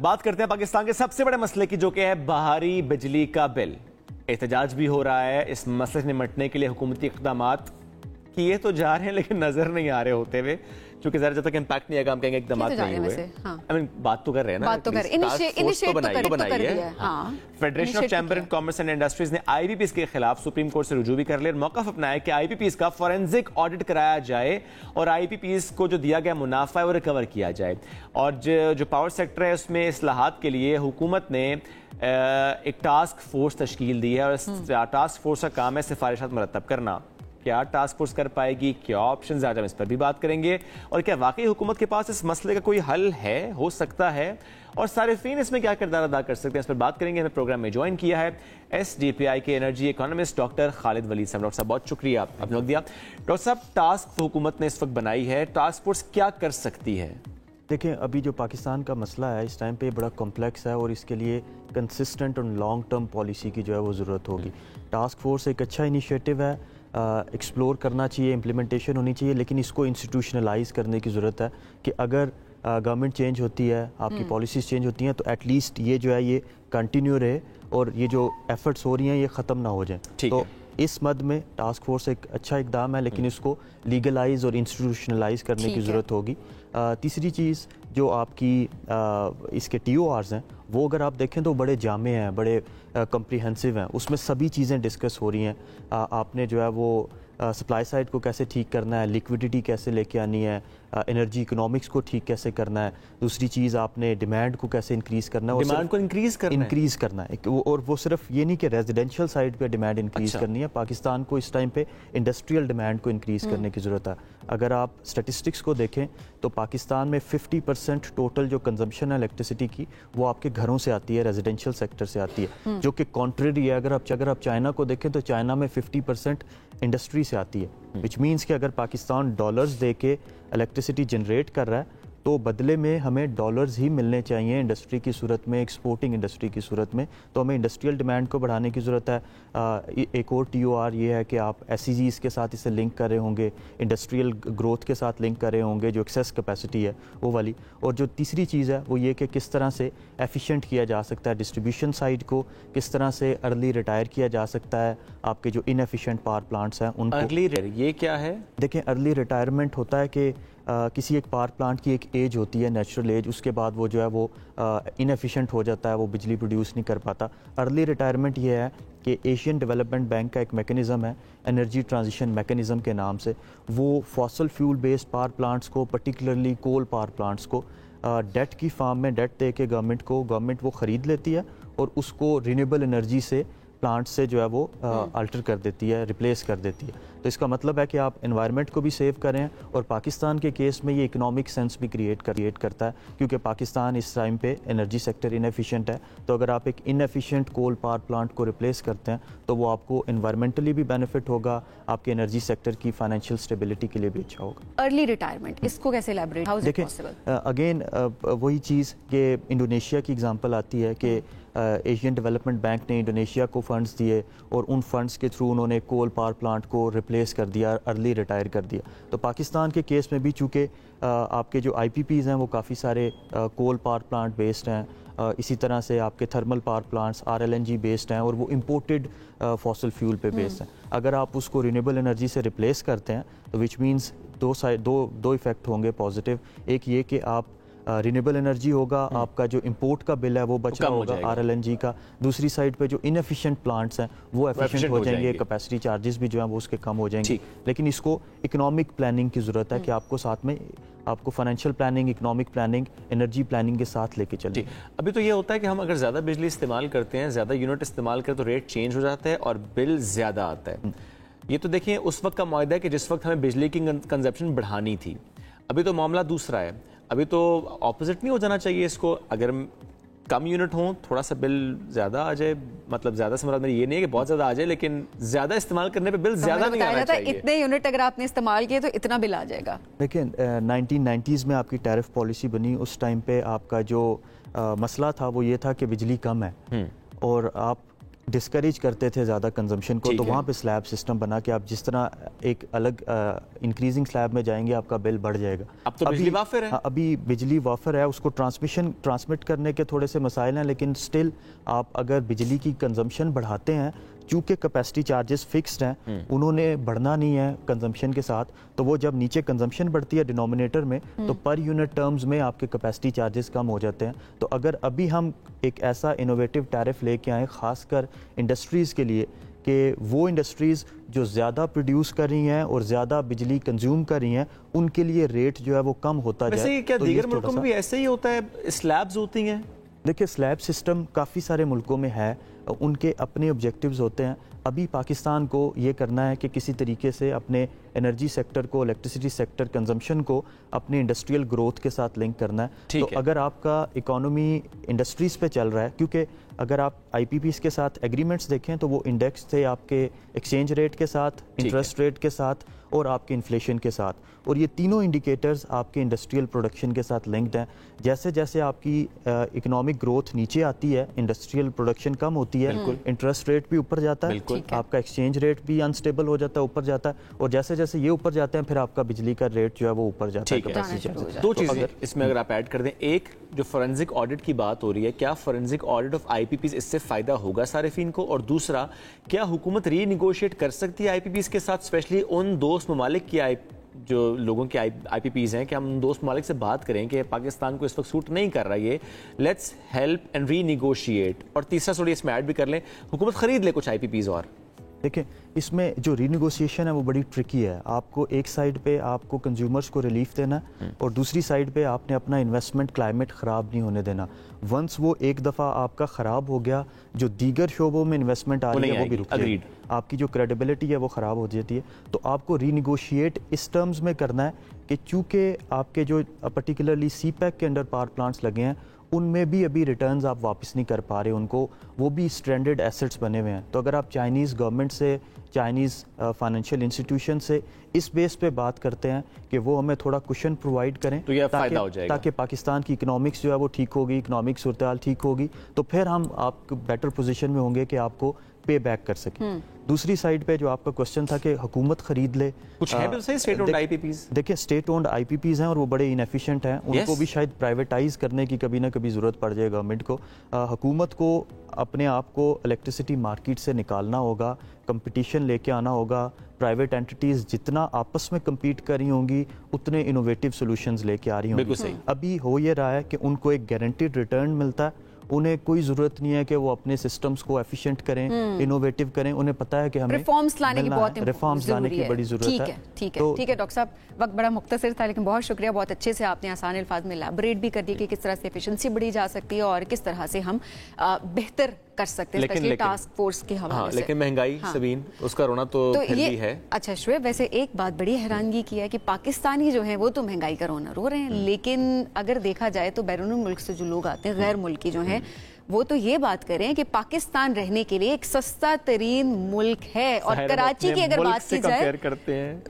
बात करते हैं पाकिस्तान के सबसे बड़े मसले की, जो कि है बाहरी बिजली का बिल। एहतजाज भी हो रहा है। इस मसले से निपटने के लिए हुकूमती इक़दाम किए तो जा रहे हैं, लेकिन नजर नहीं आ रहे होते हुए, क्योंकि जरा जब तक इम्पैक्ट नहीं आएगा हम कहेंगे इक़दाम नहीं हुए। आई मीन बात तो कर रहे हैं ना, बात तो कर बनाई है। Federation of chamber and commerce and industries ने आईपीपीएस के खिलाफ सुप्रीम कोर्ट से रुजू भी कर लिया और मौक़िफ़ अपनाया कि आईपीपीएस का फॉरेंसिक ऑडिट कराया जाए और आईपीपीएस को जो दिया गया मुनाफा है वो रिकवर किया जाए। और जो पावर सेक्टर है उसमें इस्लाहात के लिए हुकूमत ने एक टास्क फोर्स तश्कील दी है और इस टास्क फोर्स का काम है सिफारिशात मुरतब करना। क्या टास्क फोर्स कर पाएगी, क्या ऑप्शंस, आज हम इस पर भी बात करेंगे। और क्या वाकई हुकूमत के पास इस मसले का कोई हल है, हो सकता है, और सारिफीन इसमें क्या किरदार अदा कर सकते हैं, इस पर बात करेंगे। हमें प्रोग्राम में ज्वाइन किया है SDPI के energy economist doctor Khalid Waleed साहब। डॉक्टर साहब बहुत शुक्रिया आपने वक्त दिया। डॉक्टर साहब, टास्क हुकूमत ने इस वक्त बनाई है, टास्क फोर्स क्या कर सकती है? देखें, अभी जो पाकिस्तान का मसला है इस टाइम पे बड़ा कॉम्प्लेक्स है और इसके लिए कंसिस्टेंट और लॉन्ग टर्म पॉलिसी की जो है वो ज़रूरत होगी। टास्क फोर्स एक अच्छा इनिशिएटिव है, एक्सप्लोर करना चाहिए, इम्प्लीमेंटेशन होनी चाहिए, लेकिन इसको इंस्टीट्यूशनलाइज करने की ज़रूरत है कि अगर गवर्नमेंट चेंज होती है, आपकी पॉलिसीज़ चेंज होती हैं, तो एटलीस्ट ये जो है ये कंटिन्यू रहे और ये जो एफर्ट्स हो रही हैं ये ख़त्म ना हो जाए। तो इस मद में टास्क फोर्स एक अच्छा इकदाम है, लेकिन इसको लीगलाइज और इंस्टीट्यूशनलाइज करने की ज़रूरत होगी। तीसरी चीज़ जो आपकी इसके TORs हैं वो अगर आप देखें तो बड़े जामे हैं, बड़े कम्प्रीहेंसिव हैं, उसमें सभी चीज़ें डिस्कस हो रही हैं। आपने जो है वो सप्लाई साइड को कैसे ठीक करना है, लिक्विडिटी कैसे लेके आनी है, एनर्जी इकोनॉमिक्स को ठीक कैसे करना है, दूसरी चीज़ आपने डिमांड को कैसे इंक्रीज़ करना है, डिमांड को इंक्रीज़ करना है। और वो सिर्फ ये नहीं कि रेजिडेंशियल साइड पे डिमांड इंक्रीज़ करनी है, पाकिस्तान को इस टाइम पे इंडस्ट्रियल डिमांड को इंक्रीज़ करने की ज़रूरत है। अगर आप स्टेटिस्टिक्स को देखें तो पाकिस्तान में 50% टोटल जो कंजम्पशन है इलेक्ट्रिसिटी की वो आपके घरों से आती है, रेजिडेंशियल सेक्टर से आती है, जो कि कॉन्ट्रेरी है। अगर आप चाइना को देखें तो चाइना में 50% इंडस्ट्री से आती है, विच मीन्स कि अगर पाकिस्तान डॉलर्स दे के इलेक्ट्रिसिटी जनरेट कर रहा है तो बदले में हमें डॉलर्स ही मिलने चाहिए इंडस्ट्री की सूरत में, एक्सपोर्टिंग इंडस्ट्री की सूरत में। तो हमें इंडस्ट्रियल डिमांड को बढ़ाने की ज़रूरत है। एक और TOR ये है कि आप SEGs के साथ इसे लिंक कर रहे होंगे, इंडस्ट्रियल ग्रोथ के साथ लिंक कर रहे होंगे, जो एक्सेस कैपेसिटी है वो वाली। और जो तीसरी चीज़ है वो ये कि किस तरह से एफिशिएंट किया जा सकता है डिस्ट्रीब्यूशन साइड को, किस तरह से अर्ली रिटायर किया जा सकता है आपके जो इनएफिशिएंट पावर प्लांट्स हैं उनको। अर्ली ये क्या है? देखें, अर्ली रिटायरमेंट होता है कि किसी एक पावर प्लांट की एक एज होती है, नेचुरल एज, उसके बाद वो जो है वो इनएफिशिएंट हो जाता है, वो बिजली प्रोड्यूस नहीं कर पाता। अर्ली रिटायरमेंट ये है कि एशियन डेवलपमेंट बैंक का एक मैकेनिज़्म है एनर्जी ट्रांजिशन मैकेनिज़्म के नाम से, वो fossil fuel based power plants को, पर्टिकुलरली कोल पावर प्लांट्स को डेट की फॉर्म में डेट दे के गवर्नमेंट वो ख़रीद लेती है और उसको रिन्यूएबल एनर्जी से प्लांट से जो है वो अल्टर कर देती है, रिप्लेस कर देती है। तो इसका मतलब है कि आप एनवायरनमेंट को भी सेव करें और पाकिस्तान के केस में ये इकोनॉमिक सेंस भी क्रिएट करता है, क्योंकि पाकिस्तान इस टाइम पे एनर्जी सेक्टर इनएफिशिएंट है। तो अगर आप एक इनएफिशिएंट कोल पावर प्लांट को रिप्लेस करते हैं तो वो आपको एनवायरमेंटली भी बेनिफिट होगा, आपके एनर्जी सेक्टर की फाइनेंशियल स्टेबिलिटी के लिए भी अच्छा होगा। अर्ली रिटायरमेंट, इसको कैसे elaborate, how is it possible? Again वही चीज़ कि इंडोनेशिया की एग्जांपल आती है कि एशियन डेवलपमेंट बैंक ने इंडोनेशिया को फंड्स दिए और उन फंड्स के थ्रू उन्होंने कोल पावर प्लांट को रिप्लेस कर दिया, अर्ली रिटायर कर दिया। तो पाकिस्तान के केस में भी चूँकि आपके जो IPPs हैं वो काफ़ी सारे कोल पावर प्लांट बेस्ड हैं, इसी तरह से आपके thermal power plants RLNG based हैं और वो इम्पोर्टेड फॉसल फ्यूल पे बेस्ड हैं। अगर आप उसको रिन्यूएबल एनर्जी से रिप्लेस करते हैं तो विच मीन्स दो इफेक्ट होंगे पॉजिटिव। एक ये कि आप रिन्यूएबल एनर्जी होगा, आपका जो इंपोर्ट का बिल है वो बच रहा होगा RLNG का, दूसरी साइड पे जो इनएफिशिएंट प्लांट्स हैं वो एफिशिएंट हो जाएंगे, कैपेसिटी चार्जेस भी जो हैं वो उसके कम हो जाएंगे। लेकिन इसको इकोनॉमिक प्लानिंग की ज़रूरत है कि आपको साथ में आपको financial planning, economic planning, energy planning के साथ लेके चलिए। अभी तो ये होता है कि हम अगर ज़्यादा बिजली इस्तेमाल करते हैं, ज़्यादा यूनिट इस्तेमाल करें तो रेट चेंज हो जाता है और बिल ज़्यादा आता है। ये तो देखिए उस वक्त का मुआहदा है कि जिस वक्त हमें बिजली की कंजप्शन बढ़ानी थी। अभी तो मामला दूसरा है, अभी तो ऑपोजिट नहीं हो जाना चाहिए इसको। अगर कम यूनिट हों, थोड़ा सा बिल ज़्यादा आ जाए, मतलब ज़्यादा से मतलब ये नहीं है कि बहुत ज़्यादा आ जाए, लेकिन ज़्यादा इस्तेमाल करने पे बिल ज़्यादा नहीं आना चाहिए। इतने यूनिट अगर आपने इस्तेमाल किए तो इतना बिल आ जाएगा। देखिए 1990s में आपकी टैरिफ पॉलिसी बनी, उस टाइम पे आपका जो मसला था वो ये था कि बिजली कम है और आप डिस्करेज करते थे ज़्यादा कंजम्पशन को, तो वहाँ पे स्लैब सिस्टम बना के आप जिस तरह एक अलग इंक्रीजिंग स्लैब में जाएंगे आपका बिल बढ़ जाएगा। अब तो बिजली वाफर है। अभी बिजली वाफर है, उसको ट्रांसमिट करने के थोड़े से मसाइल हैं, लेकिन स्टिल आप अगर बिजली की कंजम्पशन बढ़ाते हैं, चूँकि कैपेसिटी चार्जेस फिक्स्ड हैं, उन्होंने बढ़ना नहीं है कंजम्पशन के साथ, तो वो जब नीचे कंजम्पशन बढ़ती है डिनोमिनेटर में, तो पर यूनिट टर्म्स में आपके कैपेसिटी चार्जेस कम हो जाते हैं। तो अगर अभी हम एक ऐसा इनोवेटिव टैरिफ लेके आए खासकर इंडस्ट्रीज़ के लिए, कि वो इंडस्ट्रीज़ जो ज़्यादा प्रोड्यूस कर रही हैं और ज़्यादा बिजली कंज्यूम कर रही हैं, उनके लिए रेट जो है वो कम होता जाए। वैसे क्या दीगर मुल्कों में भी ऐसे ही होता है, स्लैब्स होती हैं? देखिए, स्लैब सिस्टम काफ़ी सारे मुल्कों में है, उनके अपने ऑब्जेक्टिव्स होते हैं। अभी पाकिस्तान को ये करना है कि किसी तरीके से अपने एनर्जी सेक्टर को, इलेक्ट्रिसिटी सेक्टर कंजम्पशन को अपने इंडस्ट्रियल ग्रोथ के साथ लिंक करना है। तो अगर आपका इकोनॉमी इंडस्ट्रीज़ पे चल रहा है, क्योंकि अगर आप आईपीपीज़ के साथ एग्रीमेंट्स देखें तो वो इंडेक्स थे आपके एक्सचेंज रेट के साथ, इंटरेस्ट रेट के साथ और आपके इन्फ्लेशन के साथ, और ये तीनों इंडिकेटर्स आपके इंडस्ट्रियल प्रोडक्शन के साथ लिंक्ड हैं। जैसे जैसे आपकी इकोनॉमिक ग्रोथ नीचे आती है, इंडस्ट्रियल प्रोडक्शन कम होती है, इंटरेस्ट रेट भी ऊपर जाता है, आपका एक्सचेंज रेट भी अनस्टेबल हो जाता है, ऊपर जाता है, और जैसे जैसे ये ऊपर जाते हैं फिर आपका बिजली का रेट जो है वो ऊपर जाता है। दो चीज़ें इसमें अगर आप ऐड कर दें, एक जो फोरेंसिक ऑडिट की बात हो रही है, क्या फोरेंसिक ऑडिट ऑफ आईपीपीज़ इससे फ़ायदा होगा सारिफिन को, और दूसरा क्या हुकूमत रीनिगोशिएट कर सकती है आईपीपीज़ के साथ, स्पेशली उन दोस्त ममालिक की जो लोगों के आईपीपीज़ हैं, कि हम दोस्त ममालिक से बात करें कि पाकिस्तान को इस वक्त सूट नहीं कर रहा ये, लेट्स हेल्प एंड रीनिगोशिएट, और तीसरा थोड़ी इसमें ऐड भी कर लें, हुकूमत खरीद ले कुछ आईपीपीज़। और देखिए, इसमें जो रीनिगोशिएशन है वो बड़ी ट्रिकी है। आपको एक साइड पे आपको कंज्यूमर्स को रिलीफ देना और दूसरी साइड पे आपने अपना इन्वेस्टमेंट क्लाइमेट ख़राब नहीं होने देना। वंस वो एक दफ़ा आपका ख़राब हो गया, जो दीगर शोबों में इन्वेस्टमेंट आ रही है वो भी रुक जाएगी, आपकी जो क्रेडिबिलिटी है वो ख़राब हो जाती है। तो आपको रीनिगोशिएट इस टर्म्स में करना है कि चूँकि आपके जो पर्टिकुलरली सीपैक के अंडर पावर प्लांट्स लगे हैं, उनमें भी अभी रिटर्न्स आप वापस नहीं कर पा रहे उनको, वो भी स्ट्रैंडेड एसेट्स बने हुए हैं। तो अगर आप चाइनीज़ गवर्नमेंट से, चाइनीज़ फाइनेंशियल इंस्टीट्यूशन से इस बेस पे बात करते हैं कि वो हमें थोड़ा कुशन प्रोवाइड करें, तो यह फायदा हो जाएगा, ताकि पाकिस्तान की इकोनॉमिक्स जो है वो ठीक होगी, इकोनॉमिक सूरत हाल ठीक होगी, तो फिर हम आप बेटर पोजीशन में होंगे कि आपको पे बैक कर सकें। दूसरी साइड पे जो आपका क्वेश्चन था कि हुकूमत खरीद ले, कुछ है भी सही स्टेट ओन्ड आईपीपीज़? देखिए, स्टेट ओन्ड आईपीपीज़ हैं और वो बड़े इनएफिशिएंट हैं, उनको भी शायद प्राइवेटाइज करने की कभी ना कभी ज़रूरत पड़ जाए गवर्नमेंट को। हुकूमत को अपने आप को इलेक्ट्रिसिटी मार्केट से निकालना होगा, कंपटीशन लेके आना होगा, प्राइवेट एंटिटीज़ जितना आपस में कम्पीट कर रही होंगी उतने इनोवेटिव सोल्यूशंस लेके आ रही होंगी। अभी हो ये रहा है कि उनको एक गारंटीड रिटर्न मिलता है, उन्हें कोई जरूरत नहीं है कि वो अपने सिस्टम्स को एफिशिएंट करें, इनोवेटिव करें, उन्हें पता है कि हमें रिफॉर्म्स लाने की बहुत रिफॉर्म्स लाने की बड़ी जरूरत है। ठीक है डॉक्टर साहब, वक्त बड़ा मुख्तसर था लेकिन बहुत शुक्रिया, बहुत अच्छे से आपने आसान अल्फाज में इलैबोरेट भी कर दिया कि किस तरह से एफिशिएंसी बढ़ी जा सकती है और किस तरह से हम बेहतर कर सकते हैं, स्पेशली टास्क फोर्स के हवाले से। लेकिन महंगाई सबीन, उसका रोना तो फिर भी है। अच्छा शुएब, वैसे एक बात बड़ी हैरानगी की है कि पाकिस्तानी जो है वो तो महंगाई का रोना रो रहे हैं, लेकिन अगर देखा जाए तो बैरून मुल्क से जो लोग आते हैं, गैर मुल्की जो हैं, वो तो ये बात करें कि पाकिस्तान रहने के लिए एक सस्ता तरीन मुल्क है। और कराची की अगर बात की जाए,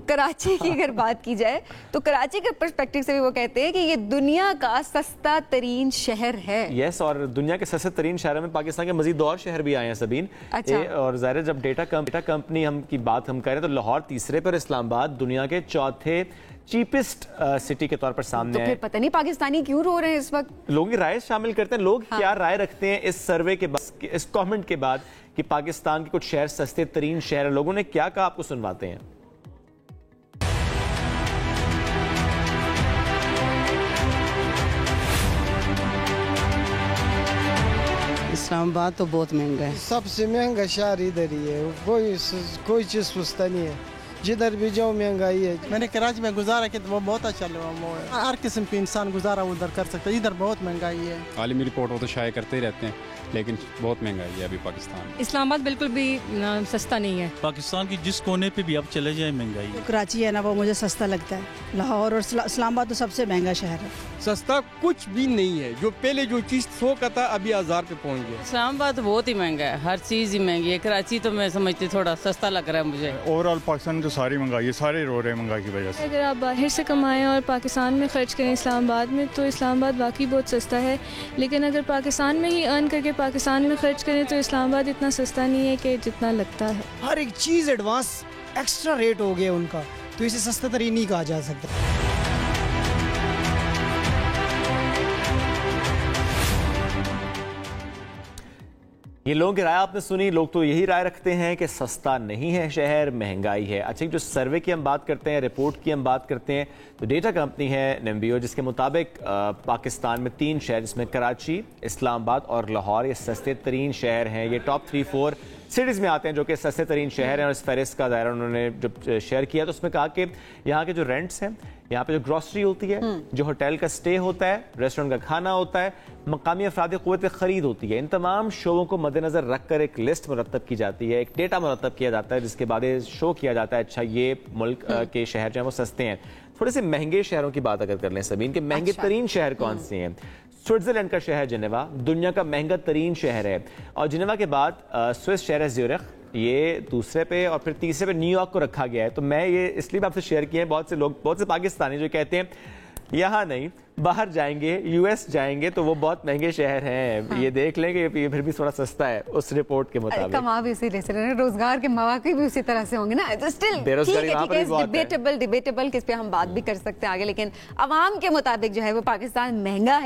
कराची की अगर बात की जाए तो कराची के पर्सपेक्टिव से भी वो कहते हैं कि ये दुनिया का सस्ता तरीन शहर है। यस, और दुनिया के सस्ते तरीन शहरों में पाकिस्तान के मजीद और शहर भी आए हैं सबीन। अच्छा। और ज़ाहिर जब डेटा कंपनी हम की बात हम करें तो लाहौर तीसरे पर, इस्लामाबाद दुनिया के चौथे चीपेस्ट सिटी के तौर पर सामने तो फिर पता नहीं पाकिस्तानी क्यों रो रहे हैं इस वक्त। लोगों की राय शामिल करते हैं, लोग क्या राय रखते हैं इस सर्वे के बाद, इस कमेंट के बाद कि पाकिस्तान के कुछ शहर सस्ते तरीन शहर है, लोगों ने क्या कहा आपको सुनवाते हैं। इस्लामाबाद तो बहुत महंगा है, सबसे महंगा शहर इधर ही है, कोई चीज सस्ता नहीं है, जिधर भी जाओ महंगाई है। मैंने कराची में गुजारा किया तो वो बहुत अच्छा लगा, हर किस्म के इंसान गुजारा उधर कर सकता है, इधर बहुत महंगाई है। आलमी रिपोर्ट वो तो शाये करते ही रहते हैं, लेकिन बहुत महंगाई है अभी पाकिस्तान। इस्लामाबाद बिल्कुल भी सस्ता नहीं है, पाकिस्तान की जिस कोने पे भी आप चले जाए महंगाई है। कराची है ना, वो मुझे सस्ता लगता है, लाहौर और इस्लामाबाद तो सबसे महंगा शहर है। सस्ता कुछ भी नहीं है, जो पहले जो चीज 100 का था अभी 1000 पे पहुंच गया। इस्लामाबाद बहुत ही महंगा है, हर चीज ही महंगी है। कराची तो मैं समझती थोड़ा सस्ता लग रहा है मुझे। ओवरऑल पाकिस्तान जो सारी महंगाई है, सारे रो रहे हैं महंगाई की वजह से। अगर आप बाहर से कमाएं और पाकिस्तान में ख़र्च करें इस्लामाबाद में, तो इस्लामाबाद वाकई बहुत सस्ता है, लेकिन अगर पाकिस्तान में ही अर्न करके पाकिस्तान में ख़र्च करें तो इस्लामाबाद इतना सस्ता नहीं है कि जितना लगता है। हर एक चीज़ एडवांस एक्स्ट्रा रेट हो गया उनका, तो इसे सस्ता तरीन नहीं कहा जा सकता। ये लोगों की राय आपने सुनी। लोग तो यही राय रखते हैं कि सस्ता नहीं है शहर, महंगाई है। अच्छा, जो सर्वे की हम बात करते हैं, रिपोर्ट की हम बात करते हैं, तो डेटा कंपनी है NMBO, जिसके मुताबिक पाकिस्तान में 3 शहर जिसमें कराची, इस्लामाबाद और लाहौर ये सस्ते तरीन शहर हैं। ये टॉप 3-4 सिटीज़ में आते हैं जो कि सस्ते तरीन शहर हैं। और इस फहरिस्त का दायरा उन्होंने जब शेयर किया तो उसमें कहा कि यहाँ के जो रेंट्स हैं, यहाँ पे जो ग्रॉसरी होती है, जो होटल का स्टे होता है, रेस्टोरेंट का खाना होता है, मकामी अफराद क़ुव्वत ख़रीद होती है, इन तमाम शोबों को मद्देनज़र रख कर एक लिस्ट मुरतब की जाती है, एक डेटा मुरतब किया जाता है, जिसके बाद शो किया जाता है अच्छा ये मुल्क के शहर जो है वो सस्ते हैं। थोड़े से महंगे शहरों की बात अगर कर लें सबीन, के महंगे तरीन शहर कौन से हैं? स्विट्जरलैंड का शहर जिनेवा दुनिया का महंगा तरीन शहर है, और जिनेवा के बाद स्विस शहर है ज़्यूरिख, ये दूसरे पे, और फिर तीसरे पे न्यूयॉर्क को रखा गया है। तो मैं ये इसलिए आपसे शेयर किए हैं, बहुत से लोग, बहुत से पाकिस्तानी जो कहते हैं यहाँ नहीं, बाहर जाएंगे, US जाएंगे तो वो बहुत महंगे शहर हैं। हाँ। ये देख लें कि ये फिर भी थोड़ा सस्ता है उस रिपोर्ट के मुताबिक। कमा भी इसी तरह से, रोजगार के मौके भी उसी तरह से होंगे ना, तो स्टिल डिबेटेबल किस पे हम बात भी कर सकते हैं आगे, लेकिन अवाम के मुताबिक जो है वो पाकिस्तान महंगा है।